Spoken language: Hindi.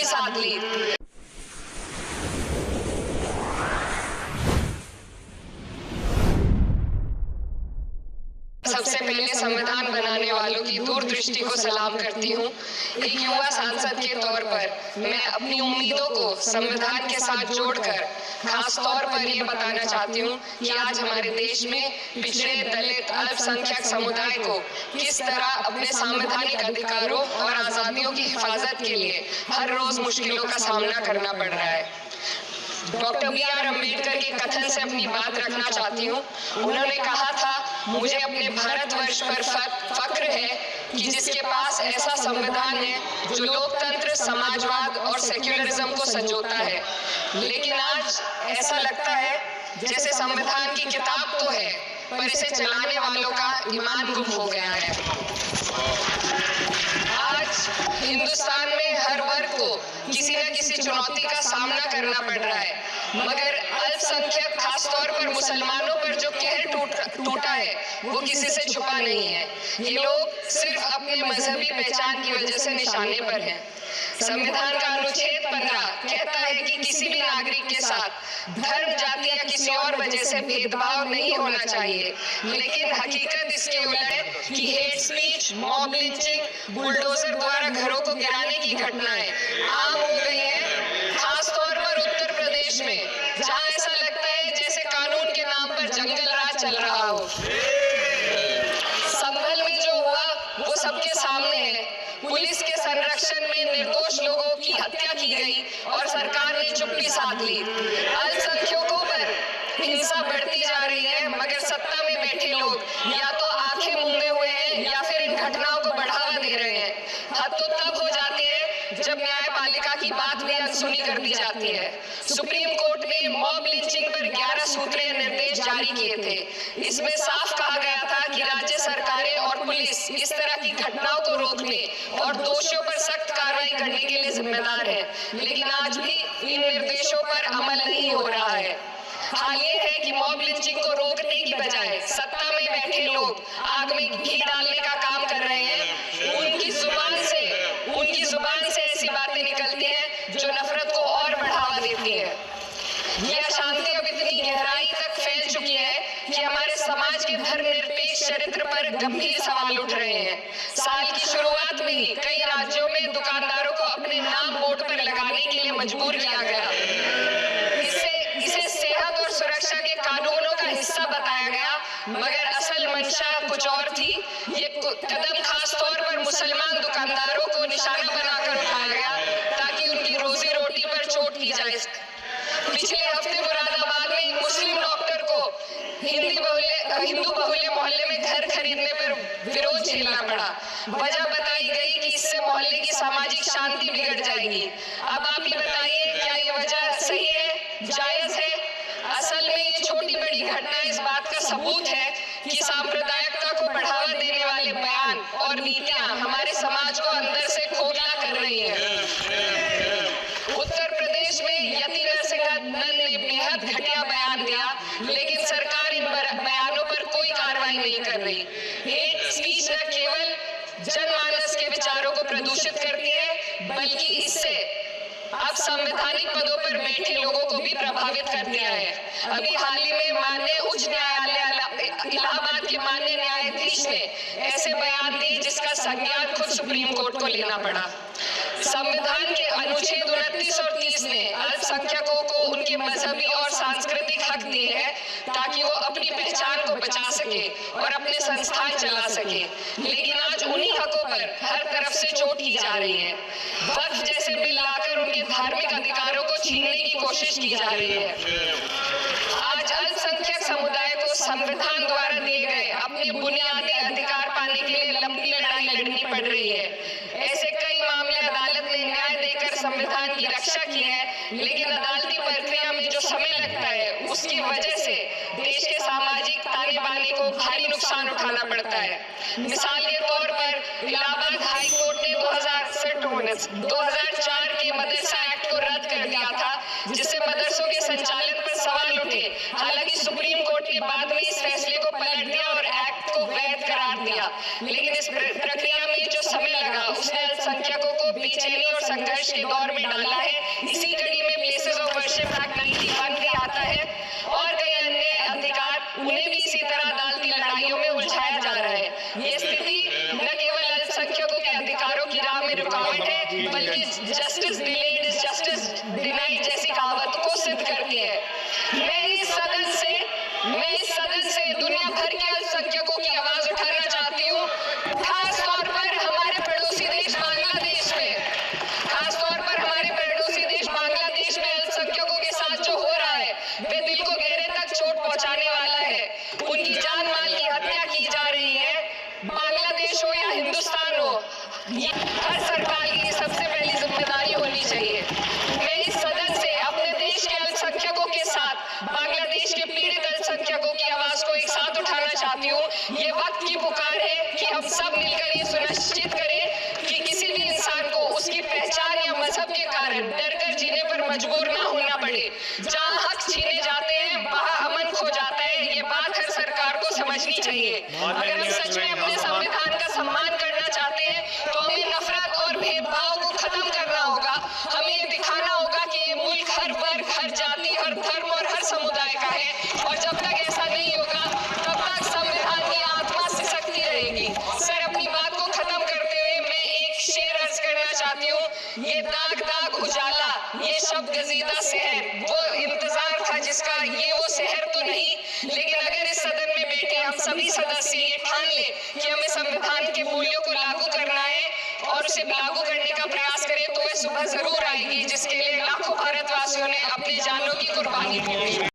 साथ ली। सबसे पहले संविधान बनाने वालों की दूरदृष्टि को सलाम करती हूँ। एक युवा सांसद के तौर पर मैं अपनी उम्मीदों को संविधान के साथ जोड़कर खास तौर पर ये बताना चाहती हूँ कि आज हमारे देश में पिछड़े, दलित, अल्पसंख्यक समुदाय को किस तरह अपने संवैधानिक अधिकारों और आजादियों की हिफाजत के लिए हर रोज मुश्किलों का सामना करना पड़ रहा है। Doctor B R. अम्बेडकर के कथन से अपनी बात रखना चाहती हूँ। उन्होंने कहा था, मुझे अपने भारतवर्ष पर फक्र है कि जिसके पास ऐसा संविधान है जो लोकतंत्र, समाजवाद और सेक्युलरिज्म को संजोता है। लेकिन आज ऐसा लगता है जैसे संविधान की किताब तो है, पर इसे चलाने वालों का ईमान गुम हो गया है। आज हिंदुस्तान में हर वर्ग को किसी न किसी चुनौती का सामना करना पड़ रहा है, मगर अल्पसंख्यक खासतौर पर मुसलमानों पर जो कहर टूटा है वो किसी से छुपा नहीं है। ये लोग सिर्फ अपने मजहबी पहचान की वजह से निशाने पर हैं। संविधान का अनुच्छेद 15 कहता है कि किसी भी नागरिक के साथ धर्म, जाति या किसी और वजह से भेदभाव नहीं होना चाहिए, लेकिन हकीकत इसके उलट है कि hate speech, mob lynching, bulldozer द्वारा घरों को गिराने की घटनाएं आम हो गई हैं, खास तौर पर उत्तर प्रदेश में, जहां ऐसा लगता है जैसे कानून के नाम पर जंगल राज चल रहा हो। संभल में जो हुआ वो सबके सामने है। पुलिस के संरक्षण में निर्दोष लोगों की हत्या की गई और सरकार ने चुप्पी साध ली। अल्पसंख्यकों पर हिंसा बढ़ती जा रही है, मगर सत्ता में बैठे लोग या तो आंखें मूंदे हुए हैं या फिर इन घटनाओं को बढ़ावा दे रहे हैं। हद तो तब हो जाती है जब न्यायपालिका की बात भी अनसुनी कर दी जाती है। सुप्रीम कोर्ट ने मॉब लिंचिंग पर 11 सूत्रीय निर्देश जारी किए थे। इसमें साफ कहा गया था कि राज्य सरकारें और पुलिस इस तरह की घटनाओं को रोकने और दोषियों पर सख्त कार्रवाई करने के लिए जिम्मेदार है, लेकिन आज भी इन निर्देशों पर अमल नहीं हो रहा है। हाल ये है कि मॉब लिंचिंग को रोकने की बजाय सत्ता में बैठे लोग आग में घी डालने का काम कर रहे हैं। उनकी जुबान से ऐसी बातें निकलती हैं जो नफरत को और बढ़ावा देती है। यह अशांति अब इतनी गहराई तक फैल चुकी है कि हमारे समाज के धर्मनिरपेक्ष चरित्र पर गंभीर सवाल उठ रहे हैं। साल की शुरुआत में ही कई राज्यों में दुकानदारों को अपने नाम बोर्ड पर लगाने के लिए मजबूर किया गया। इसे सेहत और सुरक्षा के कानूनों का हिस्सा बताया गया, मगर असल मंशा कुछ और थी। ये कदम खास तौर पर मुसलमान दुकानदारों को निशाना बनाकर उठाया गया ताकि उनकी रोजी रोटी पर चोट की जाए। पिछले हफ्ते मुरादाबाद में एक मुस्लिम डॉक्टर को हिंदू बहुल्य मोहल्ले में घर खरीदने पर विरोध झेलना पड़ा। वजह बताई गई कि इससे मोहल्ले की सामाजिक शांति बिगड़ जाएगी। अब आप ही बताइए, क्या ये वजह सही है, जायज है? असल में ये छोटी बड़ी घटना इस बात का सबूत है कि सांप्रदायिकता को बढ़ावा देने वाले बयान और नीतियां हमारे समाज को अंदर से खोखला कर रही है। उत्तर प्रदेश में यति नरसिंहन ने बेहद घटिया बयान दिया, लेकिन सरकार इन बयानों पर कोई कार्रवाई नहीं कर रही। हेट स्पीच न केवल जनमानस के विचारों को प्रदूषित करती है, बल्कि इससे अब संवैधानिक पदों पर बैठे लोगों को भी प्रभावित कर दिया है। अभी हाल ही में माननीय उच्च न्यायालय इलाहाबाद के माननीय न्यायाधीश ने ऐसे बयान दिए जिसका संज्ञान खुद सुप्रीम कोर्ट को लेना पड़ा। संविधान के अनुच्छेद 29 और 30 ने अल्पसंख्यकों को उनके मजहबी और सांस्कृतिक हक दिए हैं ताकि वो अपनी पहचान को बचा सके और अपने संस्थान चला सके, लेकिन आज उन्हीं हकों पर हर तरफ से चोट की जा रही है। वक्फ जैसे बिल लाकर उनके धार्मिक अधिकारों को छीनने की कोशिश की जा रही है। आज अल्पसंख्यक समुदाय को संविधान द्वारा दिए गए अपने बुनियादी अधिकार पाने के लिए लंबी लड़ाई लड़नी पड़ रही है। ऐसे कई मामले अदालत ने न्याय देकर संविधान की रक्षा की है, लेकिन अदालती प्रक्रिया में जो समय लगता है उसकी वजह से देश के सामाजिक ताने बाने को भारी नुकसान उठाना पड़ता है। मिसाल के तौर पर इलाहाबाद हाई कोर्ट ने 2004 के मदरसा एक्ट को रद्द कर दिया था, जिससे मदरसों के संचालन पर सवाल उठे। हालांकि सुप्रीम कोर्ट ने बाद में इस फैसले को पलट दिया और एक्ट को वैध करार दिया, लेकिन इस प्रक्रिया में जो समय लगा उसने अल्पसंख्यकों को बेचैनी और संघर्ष के दौर में डाल justice delayed is justice denied जैसी कहावत को सिद्ध करती है। मैं इस सदन से दुनिया भर के अल्पसंख्यकों की आवाज उठाना चाहती हूँ, खास तौर पर हमारे पड़ोसी देश बांग्लादेश में अल्पसंख्यकों के साथ जो हो रहा है वे दिल को गहरे तक चोट पहुंचाने वाला है। उनकी जान माल की हत्या की जा रही है। बांग्लादेश हो या हिंदुस्तान हो, ये हर सरकार की सबसे पहली जिम्मेदारी होनी चाहिए। मैं इस सदन से अपने देश के अल्पसंख्यकों के साथ बांग्लादेश के पीड़ित अल्पसंख्यकों की आवाज को एक साथ उठाना चाहती हूँ। ये वक्त की पुकार है कि हम सब मिलकर ये सुनिश्चित करें कि किसी भी इंसान को उसकी पहचान या मजहब के कारण डरकर जीने पर मजबूर ना होना पड़े। जहाँ हक छीने जाते हैं वहाँ अमन खो जाता है। ये बात हर सरकार को समझनी चाहिए। अगर हम सच में अपने संविधान का सम्मान करना चाहते हैं तो हमें नफरत और भेदभाव को खत्म करना होगा। हमें ये दिखाना होगा कि ये मुल्क हर वर्ग, हर जाति, हर धर्म और हर समुदाय का है। और जब तक ऐसा नहीं होगा तब तक संविधान की आत्मा सिसकती रहेगी। सर, अपनी बात को खत्म करते हुए मैं एक शेर अर्ज करना चाहती हूँ। ये दाग दाग उजाला, ये शब्द गजीदा शहर, वो इंतजार था जिसका ये वो शहर तो नहीं। लेकिन अगर इस सदन में बैठे हम सभी सदस्य ये ठान ले कि हमें संविधान के मूल्यों को लागू करना है और उसे लागू करने का प्रयास करें तो वह सुबह जरूर आएगी जिसके लिए लाखों भारतवासियों ने अपनी जानों की कुर्बानी दी।